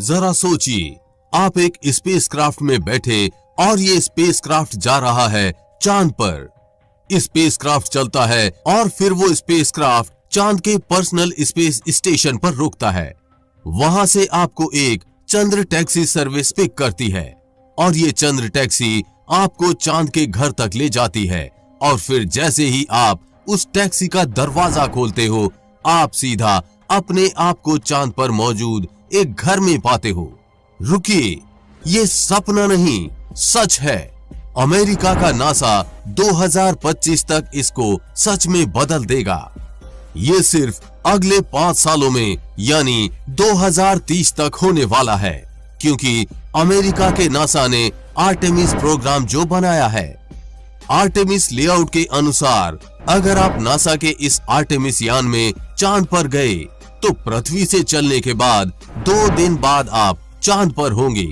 जरा सोचिए, आप एक स्पेसक्राफ्ट में बैठे और ये स्पेसक्राफ्ट जा रहा है चांद पर। स्पेसक्राफ्ट चलता है और फिर वो स्पेसक्राफ्ट चांद के पर्सनल स्पेस स्टेशन पर रुकता है। वहां से आपको एक चंद्र टैक्सी सर्विस पिक करती है और ये चंद्र टैक्सी आपको चांद के घर तक ले जाती है। और फिर जैसे ही आप उस टैक्सी का दरवाजा खोलते हो, आप सीधा अपने आप को चांद पर मौजूद एक घर में पाते हो। रुकिए, ये सपना नहीं, सच है। अमेरिका का नासा 2025 तक इसको सच में बदल देगा। ये सिर्फ अगले 5 सालों में यानी 2030 तक होने वाला है, क्योंकि अमेरिका के नासा ने आर्टेमिस प्रोग्राम जो बनाया है। आर्टेमिस लेआउट के अनुसार अगर आप नासा के इस आर्टेमिस यान में चांद पर गए तो पृथ्वी से चलने के बाद 2 दिन बाद आप चांद पर होंगे।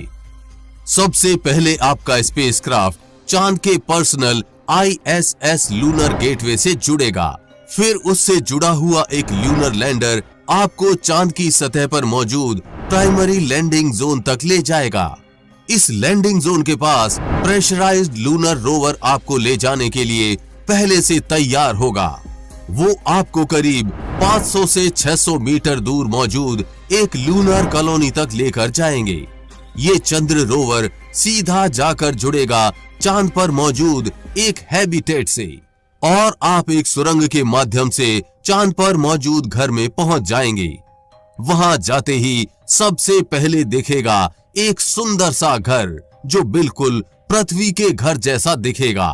सबसे पहले आपका स्पेसक्राफ्ट चांद के पर्सनल ISS लूनर गेटवे से जुड़ेगा। फिर उससे जुड़ा हुआ एक लूनर लैंडर आपको चांद की सतह पर मौजूद प्राइमरी लैंडिंग जोन तक ले जाएगा। इस लैंडिंग जोन के पास प्रेशराइज्ड लूनर रोवर आपको ले जाने के लिए पहले से तैयार होगा। वो आपको करीब 500 से 600 मीटर दूर मौजूद एक लूनर कॉलोनी तक लेकर जाएंगे। ये चंद्र रोवर सीधा जाकर जुड़ेगा चांद पर मौजूद एक हैबिटेट से और आप एक सुरंग के माध्यम से चांद पर मौजूद घर में पहुंच जाएंगे। वहां जाते ही सबसे पहले दिखेगा एक सुंदर सा घर जो बिल्कुल पृथ्वी के घर जैसा दिखेगा।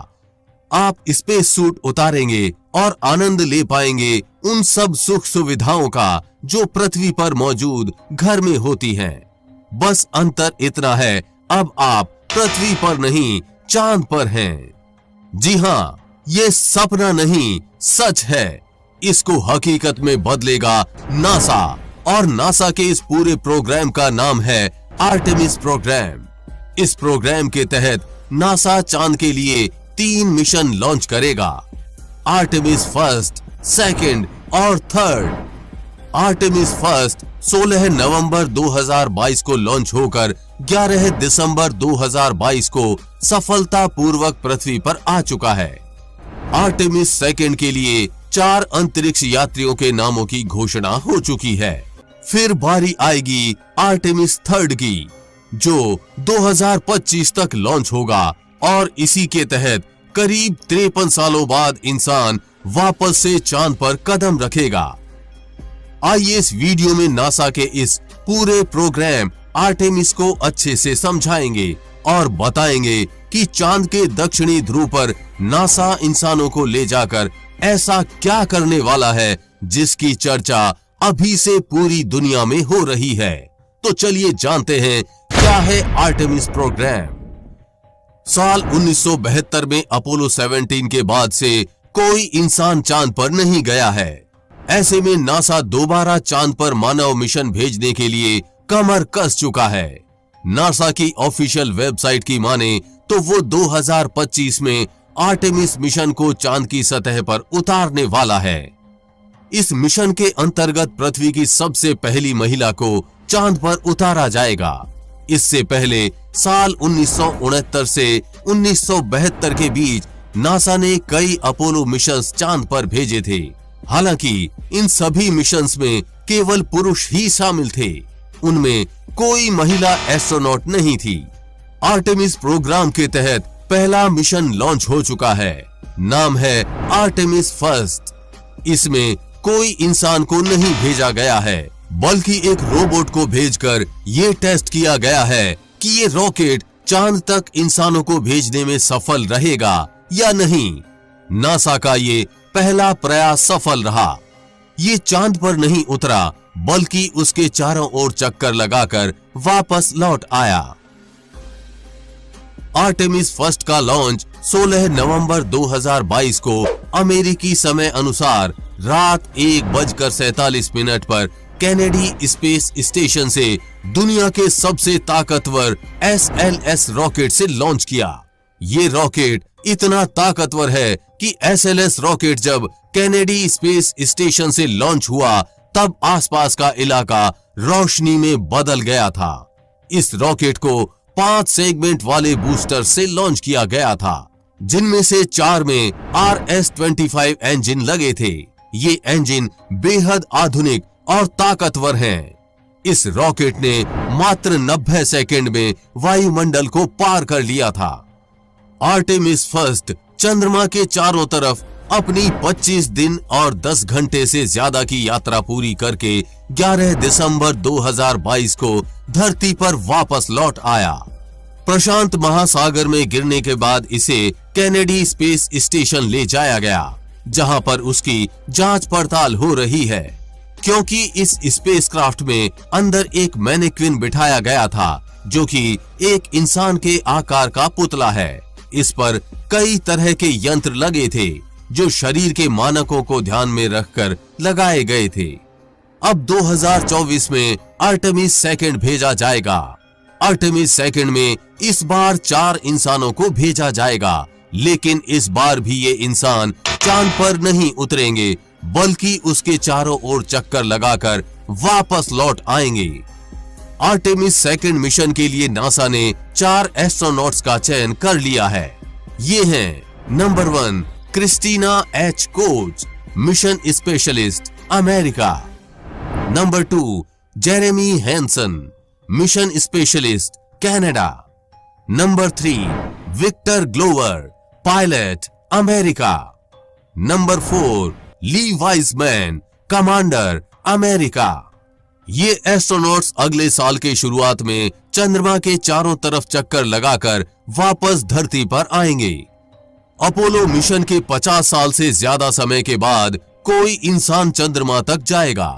आप स्पेस सूट उतारेंगे और आनंद ले पाएंगे उन सब सुख सुविधाओं का जो पृथ्वी पर मौजूद घर में होती हैं। बस अंतर इतना है, अब आप पृथ्वी पर नहीं चांद पर हैं। जी हाँ, ये सपना नहीं, सच है। इसको हकीकत में बदलेगा नासा, और नासा के इस पूरे प्रोग्राम का नाम है आर्टेमिस प्रोग्राम। इस प्रोग्राम के तहत नासा चांद के लिए 3 मिशन लॉन्च करेगा, आर्टेमिस फर्स्ट, सेकंड और थर्ड। आर्टेमिस फर्स्ट 16 नवंबर 2022 को लॉन्च होकर 11 दिसंबर 2022 को सफलतापूर्वक पृथ्वी पर आ चुका है। आर्टेमिस सेकंड के लिए 4 अंतरिक्ष यात्रियों के नामों की घोषणा हो चुकी है। फिर बारी आएगी आर्टेमिस थर्ड की, जो 2025 तक लॉन्च होगा और इसी के तहत करीब 53 सालों बाद इंसान वापस से चांद पर कदम रखेगा। आइए इस वीडियो में नासा के इस पूरे प्रोग्राम आर्टेमिस को अच्छे से समझाएंगे और बताएंगे कि चांद के दक्षिणी ध्रुव पर नासा इंसानों को ले जाकर ऐसा क्या करने वाला है जिसकी चर्चा अभी से पूरी दुनिया में हो रही है। तो चलिए जानते हैं क्या है आर्टेमिस प्रोग्राम। साल 1972 में अपोलो 17 के बाद से कोई इंसान चांद पर नहीं गया है। ऐसे में नासा दोबारा चांद पर मानव मिशन भेजने के लिए कमर कस चुका है। नासा की ऑफिशियल वेबसाइट की माने तो वो 2025 में आर्टेमिस मिशन को चांद की सतह पर उतारने वाला है। इस मिशन के अंतर्गत पृथ्वी की सबसे पहली महिला को चांद पर उतारा जाएगा। इससे पहले साल 1969 से 1972 के बीच नासा ने कई अपोलो मिशंस चांद पर भेजे थे। हालांकि इन सभी मिशंस में केवल पुरुष ही शामिल थे, उनमें कोई महिला एस्ट्रोनॉट नहीं थी। आर्टेमिस प्रोग्राम के तहत पहला मिशन लॉन्च हो चुका है, नाम है आर्टेमिस फर्स्ट। इसमें कोई इंसान को नहीं भेजा गया है, बल्कि एक रोबोट को भेजकर ये टेस्ट किया गया है कि ये रॉकेट चांद तक इंसानों को भेजने में सफल रहेगा या नहीं। नासा का ये पहला प्रयास सफल रहा। ये चांद पर नहीं उतरा, बल्कि उसके चारों ओर चक्कर लगाकर वापस लौट आया। आर्टेमिस फर्स्ट का लॉन्च 16 नवंबर 2022 को अमेरिकी समय अनुसार रात 1:47 पर कैनेडी स्पेस स्टेशन से दुनिया के सबसे ताकतवर SLS रॉकेट से लॉन्च किया। ये रॉकेट इतना ताकतवर है कि SLS रॉकेट जब कैनेडी स्पेस स्टेशन से लॉन्च हुआ तब आसपास का इलाका रोशनी में बदल गया था। इस रॉकेट को 5 सेगमेंट वाले बूस्टर से लॉन्च किया गया था, जिनमें से 4 में RS-25 इंजन लगे थे। ये इंजन बेहद आधुनिक और ताकतवर हैं। इस रॉकेट ने मात्र 90 सेकंड में वायुमंडल को पार कर लिया था। आर्टेमिस फर्स्ट चंद्रमा के चारों तरफ अपनी 25 दिन और 10 घंटे से ज्यादा की यात्रा पूरी करके 11 दिसंबर 2022 को धरती पर वापस लौट आया। प्रशांत महासागर में गिरने के बाद इसे केनेडी स्पेस स्टेशन ले जाया गया, जहां पर उसकी जांच पड़ताल हो रही है, क्योंकि इस स्पेसक्राफ्ट में अंदर एक मैनेक्विन बिठाया गया था जो कि एक इंसान के आकार का पुतला है। इस पर कई तरह के यंत्र लगे थे जो शरीर के मानकों को ध्यान में रखकर लगाए गए थे। अब 2024 में आर्टेमिस सेकंड भेजा जाएगा। आर्टेमिस सेकंड में इस बार 4 इंसानों को भेजा जाएगा, लेकिन इस बार भी ये इंसान चांद पर नहीं उतरेंगे, बल्कि उसके चारों ओर चक्कर लगाकर वापस लौट आएंगे। आर्टेमिस सेकंड मिशन के लिए नासा ने 4 एस्ट्रोनॉट्स का चयन कर लिया है। ये हैं number 1 Christina H Koch, mission specialist, America. Number 2 Jeremy Hansen, mission specialist, Canada. Number 3 Victor Glover, pilot, America. Number 4 Lee Wiseman, commander, America. ये एस्ट्रोनॉट्स अगले साल के शुरुआत में चंद्रमा के चारों तरफ चक्कर लगाकर वापस धरती पर आएंगे। अपोलो मिशन के 50 साल से ज्यादा समय के बाद कोई इंसान चंद्रमा तक जाएगा।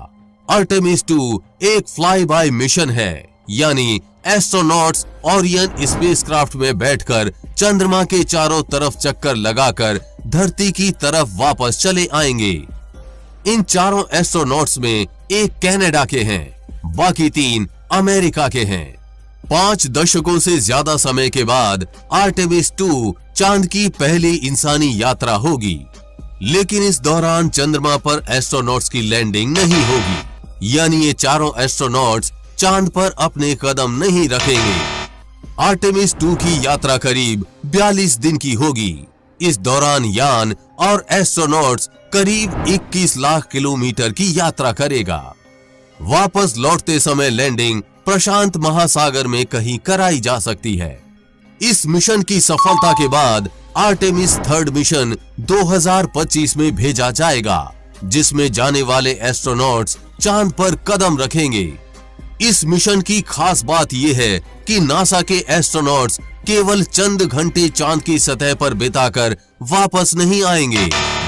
आर्टेमिस 2 एक फ्लाई बाय मिशन है, यानी एस्ट्रोनॉट्स ओरियन स्पेसक्राफ्ट में बैठकर चंद्रमा के चारों तरफ चक्कर लगाकर धरती की तरफ वापस चले आएंगे। इन चारों एस्ट्रोनॉट्स में एक कनाडा के हैं, बाकी 3 अमेरिका के हैं। 5 दशकों से ज्यादा समय के बाद आर्टेमिस 2 चांद की पहली इंसानी यात्रा होगी, लेकिन इस दौरान चंद्रमा पर एस्ट्रोनॉट्स की लैंडिंग नहीं होगी, यानी ये चारों एस्ट्रोनॉट्स चांद पर अपने कदम नहीं रखेंगे। आर्टेमिस 2 की यात्रा करीब 42 दिन की होगी। इस दौरान यान और एस्ट्रोनॉट्स करीब 21 लाख किलोमीटर की यात्रा करेगा। वापस लौटते समय लैंडिंग प्रशांत महासागर में कहीं कराई जा सकती है। इस मिशन की सफलता के बाद आर्टेमिस 3rd मिशन 2025 में भेजा जाएगा, जिसमें जाने वाले एस्ट्रोनॉट्स चांद पर कदम रखेंगे। इस मिशन की खास बात यह है कि नासा के एस्ट्रोनॉट्स केवल चंद घंटे चांद की सतह पर बिताकर वापस नहीं आएंगे,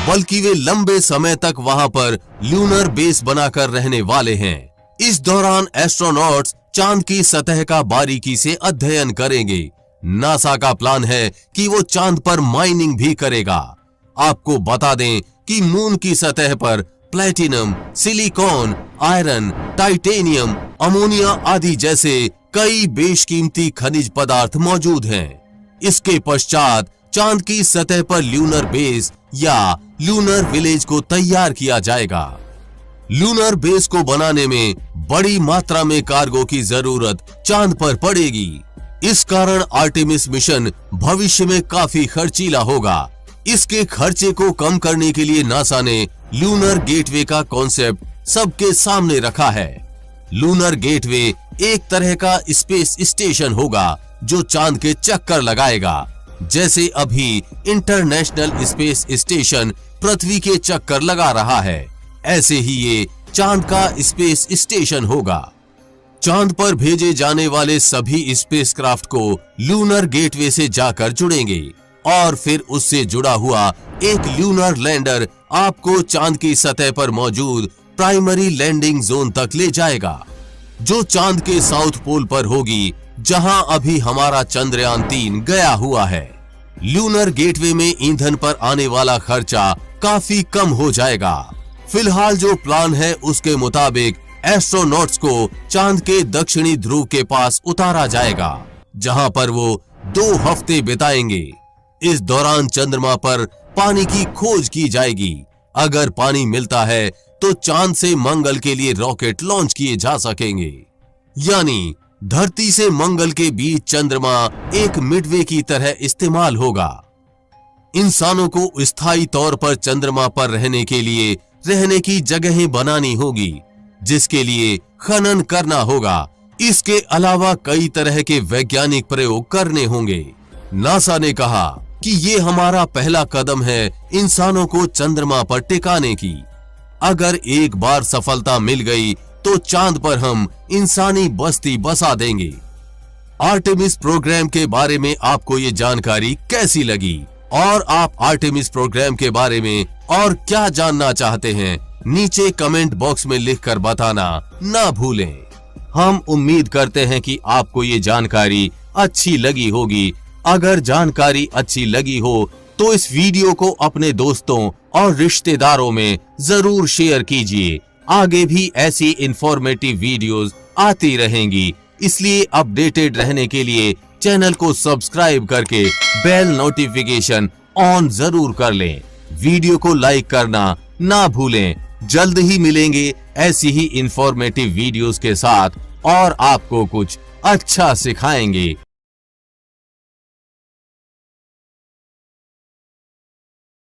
बल्कि वे लंबे समय तक वहां पर ल्यूनर बेस बनाकर रहने वाले हैं। इस दौरान एस्ट्रोनॉट्स चांद की सतह का बारीकी से अध्ययन करेंगे। नासा का प्लान है कि वो चांद पर माइनिंग भी करेगा। आपको बता दें कि मून की सतह पर platinum, silicon, iron, titanium, ammonia आदि जैसे कई बेशकीमती खनिज पदार्थ मौजूद हैं। इसके पश्चात चांद की सतह पर ल्यूनर बेस या ल्यूनर विलेज को तैयार किया जाएगा। ल्यूनर बेस को बनाने में बड़ी मात्रा में कार्गो की जरूरत चांद पर पड़ेगी। इस कारण आर्टेमिस मिशन भविष्य में काफी खर्चीला होगा। इसके खर्चे को कम करने के लिए नासा ने ल्यूनर गेटवे का कॉन्सेप्ट सबके सामने रखा है। लूनर गेटवे एक तरह का स्पेस स्टेशन होगा जो चांद के चक्कर लगाएगा। जैसे अभी इंटरनेशनल स्पेस स्टेशन पृथ्वी के चक्कर लगा रहा है, ऐसे ही ये चांद का स्पेस स्टेशन होगा। चांद पर भेजे जाने वाले सभी स्पेसक्राफ्ट को लूनर गेटवे से जाकर जुड़ेंगे और फिर उससे जुड़ा हुआ एक ल्यूनर लैंडर आपको चांद की सतह पर मौजूद प्राइमरी लैंडिंग जोन तक ले जाएगा, जो चांद के साउथ पोल पर होगी, जहां अभी हमारा चंद्रयान 3 गया हुआ है। ल्यूनर गेटवे में ईंधन पर आने वाला खर्चा काफी कम हो जाएगा। फिलहाल जो प्लान है उसके मुताबिक एस्ट्रोनॉट्स को चांद के दक्षिणी ध्रुव के पास उतारा जाएगा, जहां पर वो 2 हफ्ते बिताएंगे। इस दौरान चंद्रमा पर पानी की खोज की जाएगी। अगर पानी मिलता है तो चांद से मंगल के लिए रॉकेट लॉन्च किए जा सकेंगे। यानी धरती से मंगल के बीच चंद्रमा एक मिडवे की तरह इस्तेमाल होगा। इंसानों को स्थायी तौर पर चंद्रमा पर रहने के लिए रहने की जगहें बनानी होगी, जिसके लिए खनन करना होगा। इसके अलावा कई तरह के वैज्ञानिक प्रयोग करने होंगे। नासा ने कहा कि ये हमारा पहला कदम है इंसानों को चंद्रमा पर टिकाने की। अगर एक बार सफलता मिल गई तो चांद पर हम इंसानी बस्ती बसा देंगे। आर्टेमिस प्रोग्राम के बारे में आपको ये जानकारी कैसी लगी और आप आर्टेमिस प्रोग्राम के बारे में और क्या जानना चाहते हैं, नीचे कमेंट बॉक्स में लिखकर बताना ना भूलें। हम उम्मीद करते हैं कि आपको ये जानकारी अच्छी लगी होगी। अगर जानकारी अच्छी लगी हो तो इस वीडियो को अपने दोस्तों और रिश्तेदारों में जरूर शेयर कीजिए। आगे भी ऐसी इंफॉर्मेटिव वीडियोस आती रहेंगी, इसलिए अपडेटेड रहने के लिए चैनल को सब्सक्राइब करके बेल नोटिफिकेशन ऑन जरूर कर लें। वीडियो को लाइक करना ना भूलें। जल्द ही मिलेंगे ऐसी ही इंफॉर्मेटिव वीडियोस के साथ और आपको कुछ अच्छा सिखाएंगे।